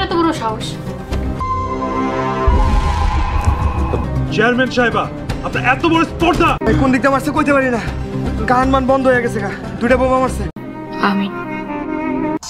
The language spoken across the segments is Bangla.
এত বড় সাহস? চেয়ারম্যান সাহেবা, আপনার এত বড় স্পর্ধা! কোন দিকটা মারছে কইতে পারি না, কান মান বন্ধ হয়ে গেছে, দুইটা বোমা মারছে। আমিন।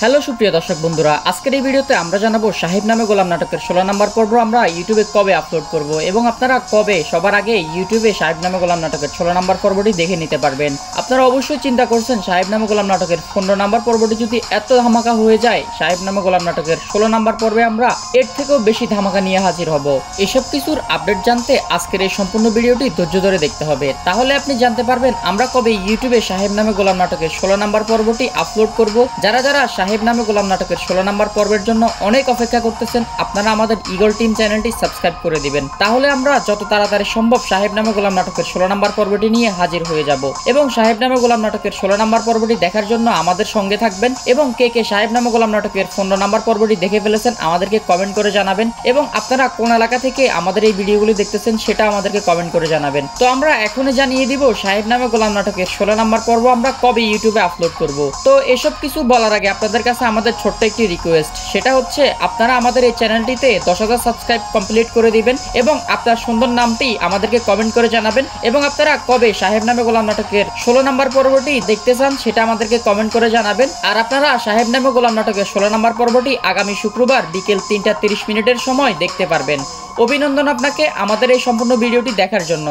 হ্যালো সুপ্রিয় দর্শক বন্ধুরা, আজকের এই ভিডিওতে আমরা জানাবো সাহেব নামে গোলাম নাটকের 16 নম্বর পর্ব আমরা ইউটিউবে কবে আপলোড করব এবং আপনারা কবে সবার আগে ইউটিউবে সাহেব নামে গোলাম নাটকের 16 নম্বর পর্বটি দেখে নিতে পারবেন। আপনারা অবশ্যই চিন্তা করছেন সাহেব নামে গোলাম নাটকের 15 নম্বর পর্বটি যদি এত ধামাকা হয়ে যায়, সাহেব নামে গোলাম নাটকের 16 নম্বর পর্বে আমরা এর থেকেও বেশি ধামাকা নিয়ে হাজির হব। এসব কিছুর আপডেট জানতে আজকের এই সম্পূর্ণ ভিডিওটি ধৈর্য ধরে দেখতে হবে, তাহলে আপনি জানতে পারবেন আমরা কবে ইউটিউবে সাহেব নামে গোলাম নাটকের 16 নম্বর পর্বটি আপলোড করব। যারা যারা সাহেব নামে গোলাম নাটকের 16 নম্বর পর্বের জন্য অনেক অপেক্ষা করতেছেন, আপনারা আমাদের ইগল টিম চ্যানেলটি সাবস্ক্রাইব করে দিবেন, তাহলে আমরা যত তাড়াতাড়ি সম্ভব সাহেব নামে গোলাম নাটকের 16 নম্বর পর্বটি নিয়ে হাজির হয়ে যাব। এবং সাহেব নামে গোলাম নাটকের 16 নম্বর পর্বটি দেখার জন্য আমাদের সঙ্গে থাকবেন এবং কে কে সাহেব নামে গোলাম নাটকের 15 নম্বর পর্বটি দেখে ফেলেছেন আমাদেরকে কমেন্ট করে জানাবেন এবং আপনারা কোন এলাকা থেকে আমাদের এই ভিডিওগুলি দেখতেছেন সেটা আমাদেরকে কমেন্ট করে জানাবেন। তো আমরা এখনই জানিয়ে দিব সাহেব নামে গোলাম নাটকের 16 নম্বর পর্ব আমরা কবে ইউটিউবে আপলোড করব। তো এসব কিছু বলার আগে আপনাদের কাছে আমাদের ছোট্ট একটি রিকোয়েস্ট, সেটা হচ্ছে আপনারা আমাদের এই চ্যানেলটিতে 10,000 সাবস্ক্রাইব কমপ্লিট করে দিবেন এবং আপনার সুন্দর নামটি আমাদেরকে কমেন্ট করে জানাবেন এবং আপনারা কবে সাহেব নামে গোলাম নাটকের 16 নম্বর পর্বটি দেখতে চান সেটা আমাদেরকে কমেন্ট করে জানাবেন। আর আপনারা সাহেব নামে গোলাম নাটকের 16 নম্বর পর্বটি আগামী শুক্রবার বিকেল 3:30 সময় দেখতে পারবেন। অভিনন্দন আপনাকে আমাদের এই সম্পূর্ণ ভিডিওটি দেখার জন্য।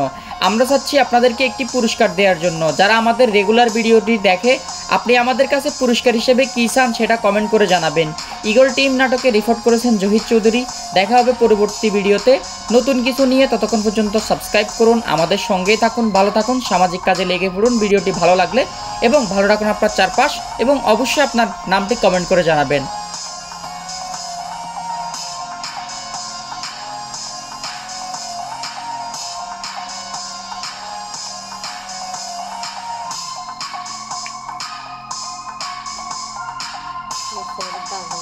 আমরা চাচ্ছি আপনাদেরকে একটি পুরস্কার দেওয়ার জন্য। যারা আমাদের রেগুলার ভিডিওটি দেখে, আপনি আমাদের কাছে পুরস্কার হিসেবে কী চান সেটা কমেন্ট করে জানাবেন। ইগল টিম নাটকে রিপোর্ট করেছেন জহির চৌধুরী। দেখা হবে পরবর্তী ভিডিওতে নতুন কিছু নিয়ে। ততক্ষণ পর্যন্ত সাবস্ক্রাইব করুন, আমাদের সঙ্গেই থাকুন, ভালো থাকুন, সামাজিক কাজে লেগে পড়ুন। ভিডিওটি ভালো লাগলে এবং ভালো রাখুন আপনার চারপাশ এবং অবশ্যই আপনার নামটি কমেন্ট করে জানাবেন। Você